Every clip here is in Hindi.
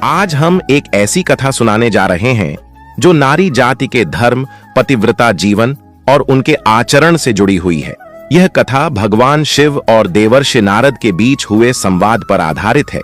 आज हम एक ऐसी कथा सुनाने जा रहे हैं जो नारी जाति के धर्म, पतिव्रता जीवन और उनके आचरण से जुड़ी हुई है। यह कथा भगवान शिव और देवर्षि नारद के बीच हुए संवाद पर आधारित है,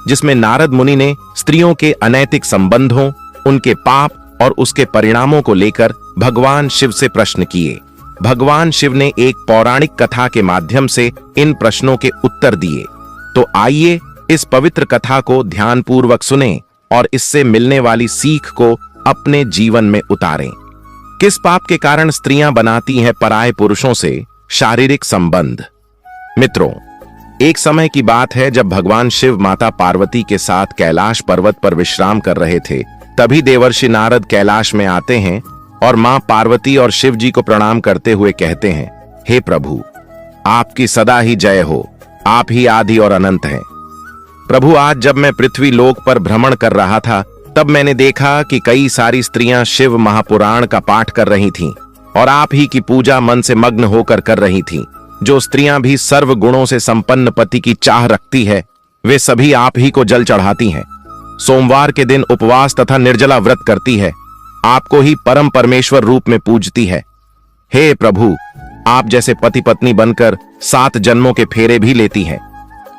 जिसमें नारद मुनि ने स्त्रियों के अनैतिक संबंधों, उनके पाप और उसके परिणामों को लेकर भगवान शिव से प्रश्न किए। भगवान शिव ने एक पौराणिक कथा के माध्यम से इन प्रश्नों के उत्तर दिए। तो आइए इस पवित्र कथा को ध्यानपूर्वक सुनें और इससे मिलने वाली सीख को अपने जीवन में उतारें। किस पाप के कारण स्त्रियां बनाती हैं पराये पुरुषों से शारीरिक संबंध? मित्रों, एक समय की बात है जब भगवान शिव माता पार्वती के साथ कैलाश पर्वत पर विश्राम कर रहे थे। तभी देवर्षि नारद कैलाश में आते हैं और मां पार्वती और शिव जी को प्रणाम करते हुए कहते हैं, हे प्रभु, आपकी सदा ही जय हो, आप ही आदि और अनंत हैं। प्रभु, आज जब मैं पृथ्वी लोक पर भ्रमण कर रहा था तब मैंने देखा कि कई सारी स्त्रियां शिव महापुराण का पाठ कर रही थीं और आप ही की पूजा मन से मग्न होकर कर रही थीं। जो स्त्रियां भी सर्व गुणों से संपन्न पति की चाह रखती है, वे सभी आप ही को जल चढ़ाती हैं। सोमवार के दिन उपवास तथा निर्जला व्रत करती है, आपको ही परम परमेश्वर रूप में पूजती है। हे प्रभु, आप जैसे पति पत्नी बनकर 7 जन्मों के फेरे भी लेती हैं।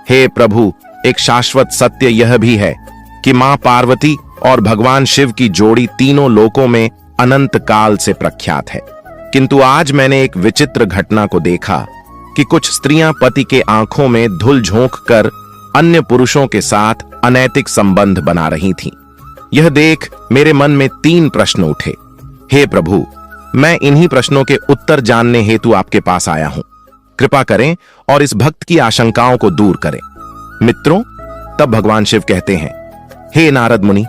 हे प्रभु, एक शाश्वत सत्य यह भी है कि मां पार्वती और भगवान शिव की जोड़ी तीनों लोकों में अनंत काल से प्रख्यात है। किंतु आज मैंने एक विचित्र घटना को देखा कि कुछ स्त्रियां पति के आंखों में धूल झोंक कर अन्य पुरुषों के साथ अनैतिक संबंध बना रही थीं। यह देख मेरे मन में 3 प्रश्न उठे। हे प्रभु, मैं इन्हीं प्रश्नों के उत्तर जानने हेतु आपके पास आया हूं। कृपा करें और इस भक्त की आशंकाओं को दूर करें। मित्रों, तब भगवान शिव कहते हैं, हे नारद मुनि,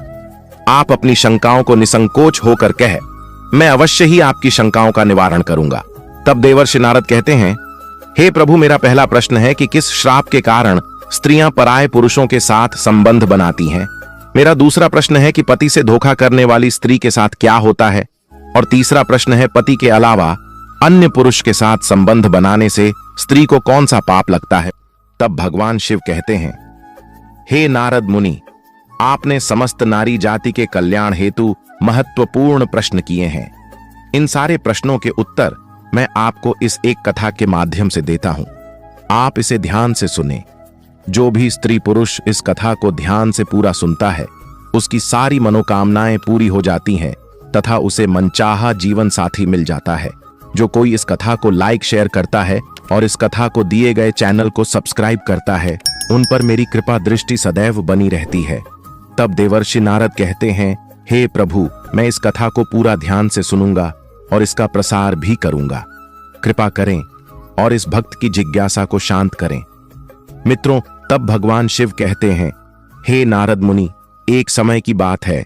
आप अपनी शंकाओं को निसंकोच होकर कह, मैं अवश्य ही आपकी शंकाओं का निवारण करूंगा। तब देवर्षि नारद कहते हैं, हे प्रभु, मेरा पहला प्रश्न है कि किस श्राप के कारण स्त्रियां पराये पुरुषों के साथ संबंध बनाती हैं। मेरा दूसरा प्रश्न है कि पति से धोखा करने वाली स्त्री के साथ क्या होता है। और तीसरा प्रश्न है, पति के अलावा अन्य पुरुष के साथ संबंध बनाने से स्त्री को कौन सा पाप लगता है। तब भगवान शिव कहते हैं, हे नारद मुनि, आपने समस्त नारी जाति के कल्याण हेतु महत्वपूर्ण प्रश्न किए हैं। इन सारे प्रश्नों के उत्तर मैं आपको इस एक कथा के माध्यम से देता हूं। आप इसे ध्यान से सुने। जो भी स्त्री पुरुष इस कथा को ध्यान से पूरा सुनता है, उसकी सारी मनोकामनाएं पूरी हो जाती हैं तथा उसे मनचाहा जीवन साथी मिल जाता है। जो कोई इस कथा को लाइक शेयर करता है और इस कथा को दिए गए चैनल को सब्सक्राइब करता है, उन पर मेरी कृपा दृष्टि सदैव बनी रहती है। तब देवर्षि नारद कहते हैं, हे प्रभु, मैं इस कथा को पूरा ध्यान से सुनूंगा और इसका प्रसार भी करूंगा। कृपा करें और इस भक्त की जिज्ञासा को शांत करें। मित्रों, तब भगवान शिव कहते हैं, हे नारद मुनि, एक समय की बात है,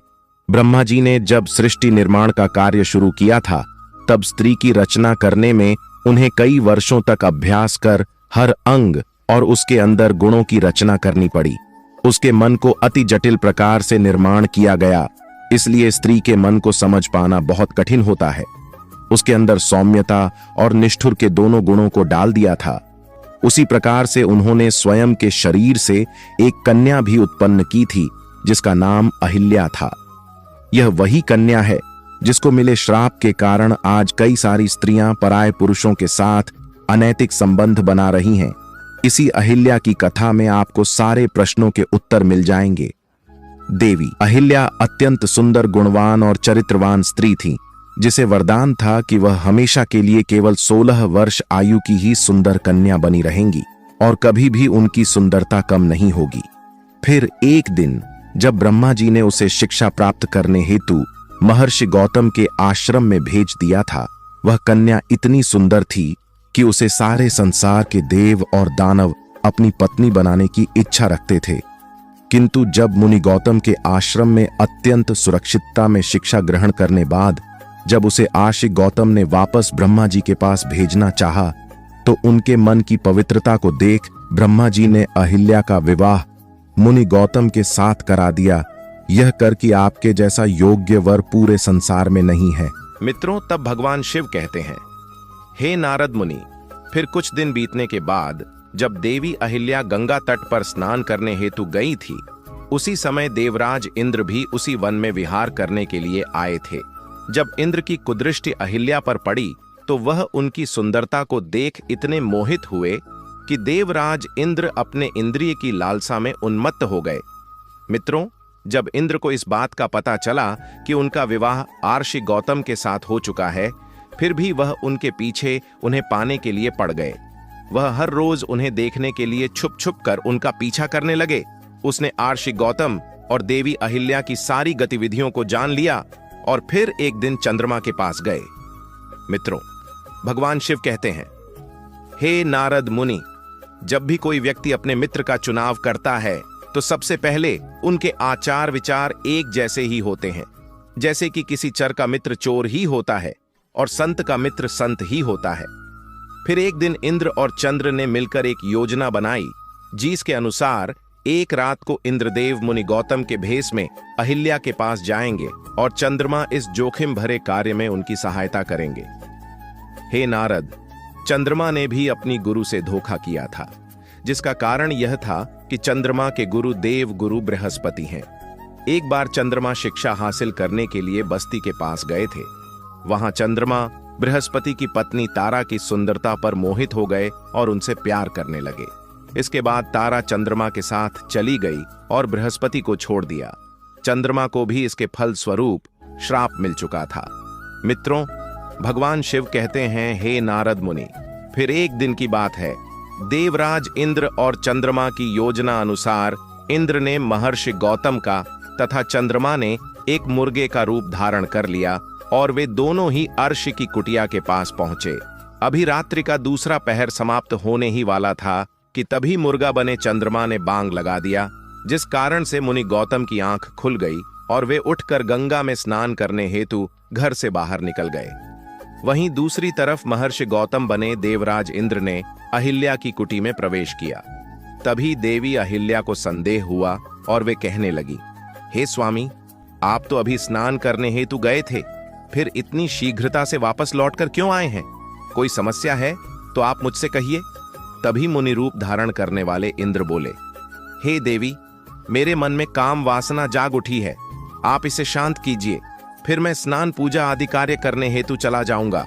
ब्रह्मा जी ने जब सृष्टि निर्माण का कार्य शुरू किया था, तब स्त्री की रचना करने में उन्हें कई वर्षों तक अभ्यास कर हर अंग और उसके अंदर गुणों की रचना करनी पड़ी। उसके मन को अति जटिल प्रकार से निर्माण किया गया, इसलिए स्त्री के मन को समझ पाना बहुत कठिन होता है। उसके अंदर सौम्यता और निष्ठुर के दोनों गुणों को डाल दिया था। उसी प्रकार से उन्होंने स्वयं के शरीर से एक कन्या भी उत्पन्न की थी, जिसका नाम अहिल्या था। यह वही कन्या है जिसको मिले श्राप के कारण आज कई सारी स्त्रियां पराये पुरुषों के साथ अनैतिक संबंध बना रही हैं। इसी अहिल्या की कथा में आपको सारे प्रश्नों के उत्तर मिल जाएंगे। देवी अहिल्या अत्यंत सुंदर, गुणवान और चरित्रवान स्त्री थी, जिसे वरदान था कि वह हमेशा के लिए केवल 16 वर्ष आयु की ही सुंदर कन्या बनी रहेंगी और कभी भी उनकी सुंदरता कम नहीं होगी। फिर एक दिन जब ब्रह्मा जी ने उसे शिक्षा प्राप्त करने हेतु महर्षि गौतम के आश्रम में भेज दिया था, वह कन्या इतनी सुंदर थी कि उसे सारे संसार के देव और दानव अपनी पत्नी बनाने की इच्छा रखते थे। किंतु जब मुनि गौतम के आश्रम में अत्यंत सुरक्षितता में शिक्षा ग्रहण करने बाद जब उसे आशिक गौतम ने वापस ब्रह्मा जी के पास भेजना चाहा, तो उनके मन की पवित्रता को देख ब्रह्मा जी ने अहिल्या का विवाह मुनि गौतम के साथ करा दिया, यह कर कि आपके जैसा योग्य वर पूरे संसार में नहीं है। मित्रों, तब भगवान शिव कहते हैं, हे नारद मुनि, फिर कुछ दिन बीतने के बाद जब देवी अहिल्या गंगा तट पर स्नान करने हेतु गई थी, उसी समय देवराज इंद्र भी उसी वन में विहार करने के लिए आए थे। जब इंद्र की कुदृष्टि अहिल्या पर पड़ी तो वह उनकी सुंदरता को देख इतने मोहित हुए कि देवराज इंद्र अपने इंद्रिय की लालसा में उन्मत्त हो गए। मित्रों, जब इंद्र को इस बात का पता चला कि उनका विवाह आर्षि गौतम के साथ हो चुका है, फिर भी वह उनके पीछे उन्हें पाने के लिए पड़ गए। वह हर रोज उन्हें देखने के लिए छुप छुप कर उनका पीछा करने लगे। उसने आर्षि गौतम और देवी अहिल्या की सारी गतिविधियों को जान लिया और फिर एक दिन चंद्रमा के पास गए। मित्रों, भगवान शिव कहते हैं, हे नारद मुनि, जब भी कोई व्यक्ति अपने मित्र का चुनाव करता है तो सबसे पहले उनके आचार विचार एक जैसे ही होते हैं। जैसे कि किसी चर का मित्र चोर ही होता है और संत का मित्र संत ही होता है। फिर एक दिन इंद्र और चंद्र ने मिलकर एक योजना बनाई, जिसके अनुसार एक रात को इंद्रदेव मुनि गौतम के भेष में अहिल्या के पास जाएंगे और चंद्रमा इस जोखिम भरे कार्य में उनकी सहायता करेंगे। हे नारद, चंद्रमा ने भी अपनी गुरु से धोखा किया था, जिसका कारण यह था कि चंद्रमा के गुरु देव गुरु बृहस्पति हैं। एक बार चंद्रमा शिक्षा हासिल करने के लिए बस्ती के पास गए थे। वहां चंद्रमा बृहस्पति की पत्नी तारा की सुंदरता पर मोहित हो गए और उनसे प्यार करने लगे। इसके बाद तारा चंद्रमा के साथ चली गई और बृहस्पति को छोड़ दिया। चंद्रमा को भी इसके फल स्वरूप श्राप मिल चुका था। मित्रों, भगवान शिव कहते हैं, हे नारद मुनि, फिर एक दिन की बात है। देवराज इंद्र और चंद्रमा की योजना अनुसार इंद्र ने महर्षि गौतम का तथा चंद्रमा ने एक मुर्गे का रूप धारण कर लिया और वे दोनों ही अर्श की कुटिया के पास पहुंचे। अभी रात्रि का दूसरा पहर समाप्त होने ही वाला था कि तभी मुर्गा बने चंद्रमा ने बांग लगा दिया, जिस कारण से मुनि गौतम की आंख खुल गई और वे उठकर गंगा में स्नान करने हेतु घर से बाहर निकल गए। वहीं दूसरी तरफ महर्षि गौतम बने देवराज इंद्र ने अहिल्या की कुटी में प्रवेश किया। तभी देवी अहिल्या को संदेह हुआ और वे कहने लगी, हे स्वामी, आप तो अभी स्नान करने हेतु गए थे, फिर इतनी शीघ्रता से वापस लौटकर क्यों आए हैं? कोई समस्या है तो आप मुझसे कहिए। तभी मुनि रूप धारण करने वाले इंद्र बोले, हे देवी, मेरे मन में काम वासना जाग उठी है, आप इसे शांत कीजिए, फिर मैं स्नान पूजा आदि कार्य करने हेतु चला जाऊंगा।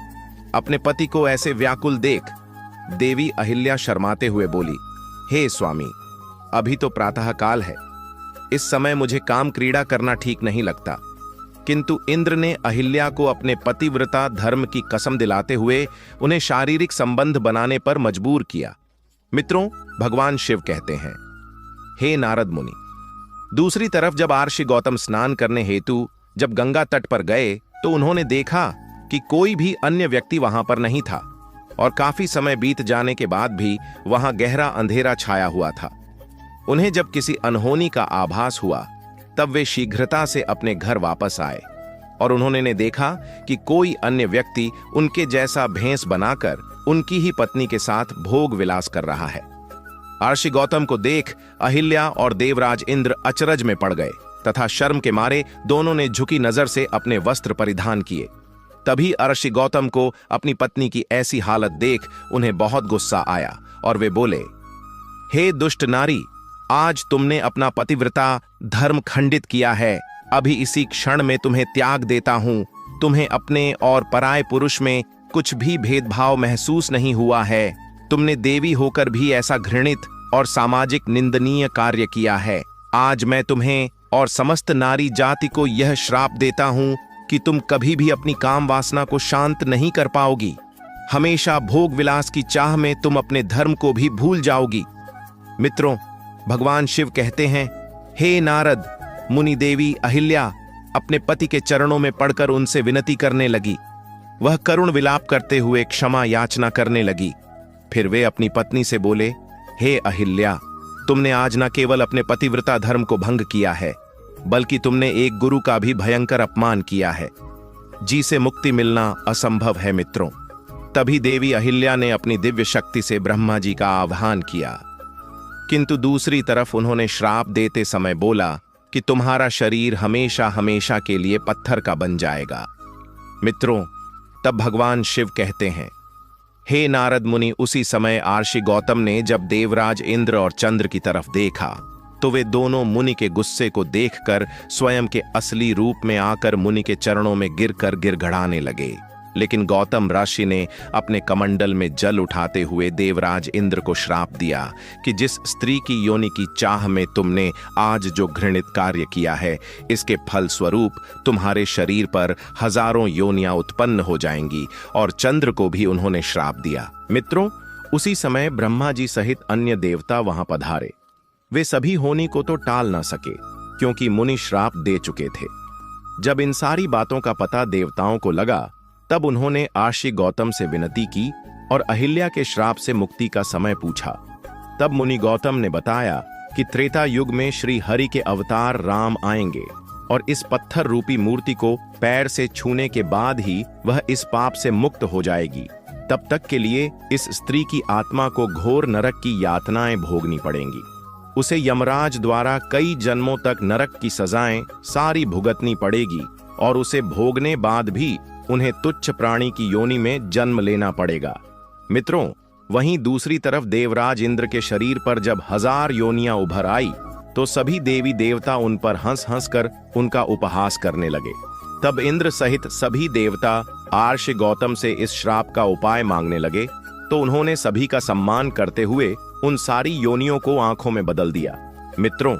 अपने पति को ऐसे व्याकुल देख देवी अहिल्या शर्माते हुए बोली, हे स्वामी, अभी तो प्रातः काल है, इस समय मुझे काम क्रीड़ा करना ठीक नहीं लगता। किंतु इंद्र ने अहिल्या को अपने पतिव्रता धर्म की कसम दिलाते हुए उन्हें शारीरिक संबंध बनाने पर मजबूर किया। मित्रों, भगवान शिव कहते हैं, हे नारद मुनि, दूसरी तरफ जब आर्षि गौतम स्नान करने हेतु जब गंगा तट पर गए तो उन्होंने देखा कि कोई भी अन्य व्यक्ति वहां पर नहीं था और काफी समय बीत जाने के बाद भी वहां गहरा अंधेरा छाया हुआ था। उन्हें जब किसी अनहोनी का आभास हुआ तब वे शीघ्रता से अपने घर वापस आए और उन्होंने देखा कि कोई अन्य व्यक्ति उनके जैसा भेष बनाकर उनकी ही पत्नी के साथ भोग विलास कर रहा है। आर्षि गौतम को देख अहिल्या और देवराज इंद्र अचरज में पड़ गए तथा शर्म के मारे दोनों ने झुकी नजर से अपने वस्त्र परिधान किए। तभी आर्षि गौतम को अपनी पत्नी की ऐसी हालत देख उन्हें बहुत गुस्सा आया और वे बोले, हे दुष्ट नारी, आज तुमने अपना पतिव्रता धर्म खंडित किया है। अभी इसी क्षण में तुम्हें त्याग देता हूं। तुम्हें अपने और पराये पुरुष में कुछ भी भेदभाव महसूस नहीं हुआ है। तुमने देवी होकर भी ऐसा घृणित और सामाजिक निंदनीय कार्य किया है। आज मैं तुम्हें और समस्त नारी जाति को यह श्राप देता हूं कि तुम कभी भी अपनी काम वासना को शांत नहीं कर पाओगी। हमेशा भोग विलास की चाह में तुम अपने धर्म को भी भूल जाओगी। मित्रों, भगवान शिव कहते हैं, हे नारद मुनि, देवी अहिल्या अपने पति के चरणों में पड़कर उनसे विनती करने लगी। वह करुण विलाप करते हुए क्षमा याचना करने लगी। फिर वे अपनी पत्नी से बोले, हे अहिल्या, तुमने आज न केवल अपने पतिव्रता धर्म को भंग किया है, बल्कि तुमने एक गुरु का भी भयंकर अपमान किया है, जिसे मुक्ति मिलना असंभव है। मित्रों, तभी देवी अहिल्या ने अपनी दिव्य शक्ति से ब्रह्मा जी का आह्वान किया, किंतु दूसरी तरफ उन्होंने श्राप देते समय बोला कि तुम्हारा शरीर हमेशा हमेशा के लिए पत्थर का बन जाएगा। मित्रों, तब भगवान शिव कहते हैं, हे नारद मुनि, उसी समय आर्षि गौतम ने जब देवराज इंद्र और चंद्र की तरफ देखा तो वे दोनों मुनि के गुस्से को देखकर स्वयं के असली रूप में आकर मुनि के चरणों में गिरकर गिड़गिड़ाने लगे। लेकिन गौतम ऋषि ने अपने कमंडल में जल उठाते हुए देवराज इंद्र को श्राप दिया कि जिस स्त्री की योनि की चाह में तुमने आज जो घृणित कार्य किया है, इसके फल स्वरूप तुम्हारे शरीर पर हजारों योनियां उत्पन्न हो जाएंगी। और चंद्र को भी उन्होंने श्राप दिया। मित्रों, उसी समय ब्रह्मा जी सहित अन्य देवता वहां पधारे। वे सभी होनी को तो टाल ना सके, क्योंकि मुनि श्राप दे चुके थे। जब इन सारी बातों का पता देवताओं को लगा, तब उन्होंने आशी गौतम से विनती की और अहिल्या के श्राप से मुक्ति का समय पूछा। तब मुनि गौतम ने बताया कि त्रेता युग में श्री हरि के अवतार राम आएंगे और इस पत्थर रूपी मूर्ति को पैर से छूने के बाद ही वह इस पाप से मुक्त हो जाएगी। तब तक के लिए इस स्त्री की आत्मा को घोर नरक की यातनाएं भोगनी पड़ेंगी। उसे यमराज द्वारा कई जन्मों तक नरक की सजाएं सारी भुगतनी पड़ेगी और उसे भोगने बाद भी उन्हें तुच्छ प्राणी की योनि में जन्म लेना पड़ेगा। मित्रों, वहीं दूसरी तरफ देवराज इंद्र के शरीर पर जब 1000 योनियां उभर आई, तो सभी देवी देवता उन पर हंस हंस कर उनका उपहास करने लगे। तब इंद्र सहित सभी देवता आर्ष गौतम से इस श्राप का उपाय मांगने लगे, तो उन्होंने सभी का सम्मान करते हुए उन सारी योनियों को आंखों में बदल दिया। मित्रों,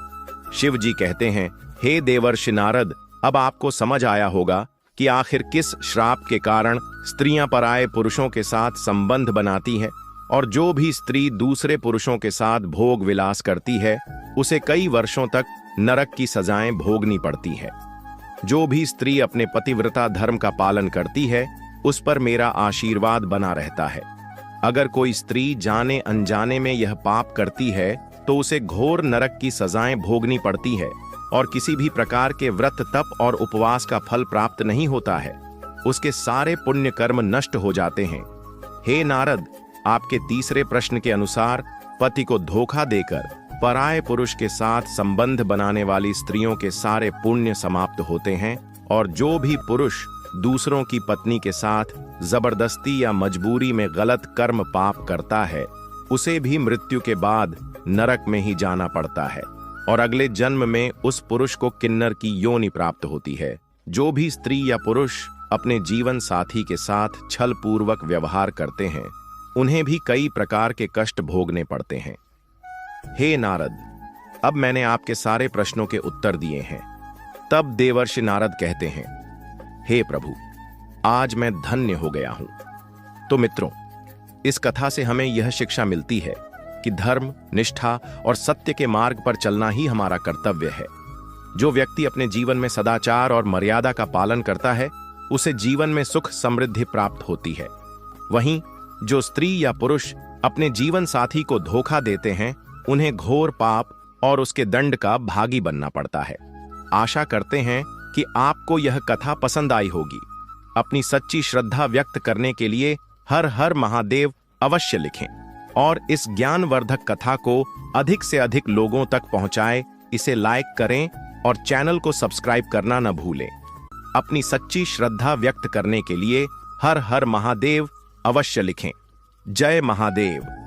शिव जी कहते हैं, हे देवर्षि नारद, अब आपको समझ आया होगा कि आखिर किस श्राप के कारण स्त्रियां पराये पुरुषों के साथ संबंध बनाती हैं, और जो भी स्त्री दूसरे पुरुषों के साथ भोग विलास करती है, उसे कई वर्षों तक नरक की सजाएं भोगनी पड़ती है। जो भी स्त्री अपने पतिव्रता धर्म का पालन करती है, उस पर मेरा आशीर्वाद बना रहता है। अगर कोई स्त्री जाने अनजाने में यह पाप करती है, तो उसे घोर नरक की सजाएं भोगनी पड़ती है और किसी भी प्रकार के व्रत तप और उपवास का फल प्राप्त नहीं होता है। उसके सारे पुण्य कर्म नष्ट हो जाते हैं। हे नारद, आपके तीसरे प्रश्न के अनुसार पति को धोखा देकर पराये पुरुष के साथ संबंध बनाने वाली स्त्रियों के सारे पुण्य समाप्त होते हैं, और जो भी पुरुष दूसरों की पत्नी के साथ जबरदस्ती या मजबूरी में गलत कर्म पाप करता है, उसे भी मृत्यु के बाद नरक में ही जाना पड़ता है और अगले जन्म में उस पुरुष को किन्नर की योनि प्राप्त होती है। जो भी स्त्री या पुरुष अपने जीवन साथी के साथ छल पूर्वक व्यवहार करते हैं, उन्हें भी कई प्रकार के कष्ट भोगने पड़ते हैं। हे नारद, अब मैंने आपके सारे प्रश्नों के उत्तर दिए हैं। तब देवर्षि नारद कहते हैं, हे प्रभु, आज मैं धन्य हो गया हूं। तो मित्रों, इस कथा से हमें यह शिक्षा मिलती है कि धर्म, निष्ठा और सत्य के मार्ग पर चलना ही हमारा कर्तव्य है। जो व्यक्ति अपने जीवन में सदाचार और मर्यादा का पालन करता है, उसे जीवन में सुख समृद्धि प्राप्त होती है। वहीं जो स्त्री या पुरुष अपने जीवन साथी को धोखा देते हैं, उन्हें घोर पाप और उसके दंड का भागी बनना पड़ता है। आशा करते हैं कि आपको यह कथा पसंद आई होगी। अपनी सच्ची श्रद्धा व्यक्त करने के लिए हर हर महादेव अवश्य लिखें और इस ज्ञानवर्धक कथा को अधिक से अधिक लोगों तक पहुंचाएं। इसे लाइक करें और चैनल को सब्सक्राइब करना न भूलें। अपनी सच्ची श्रद्धा व्यक्त करने के लिए हर हर महादेव अवश्य लिखें। जय महादेव।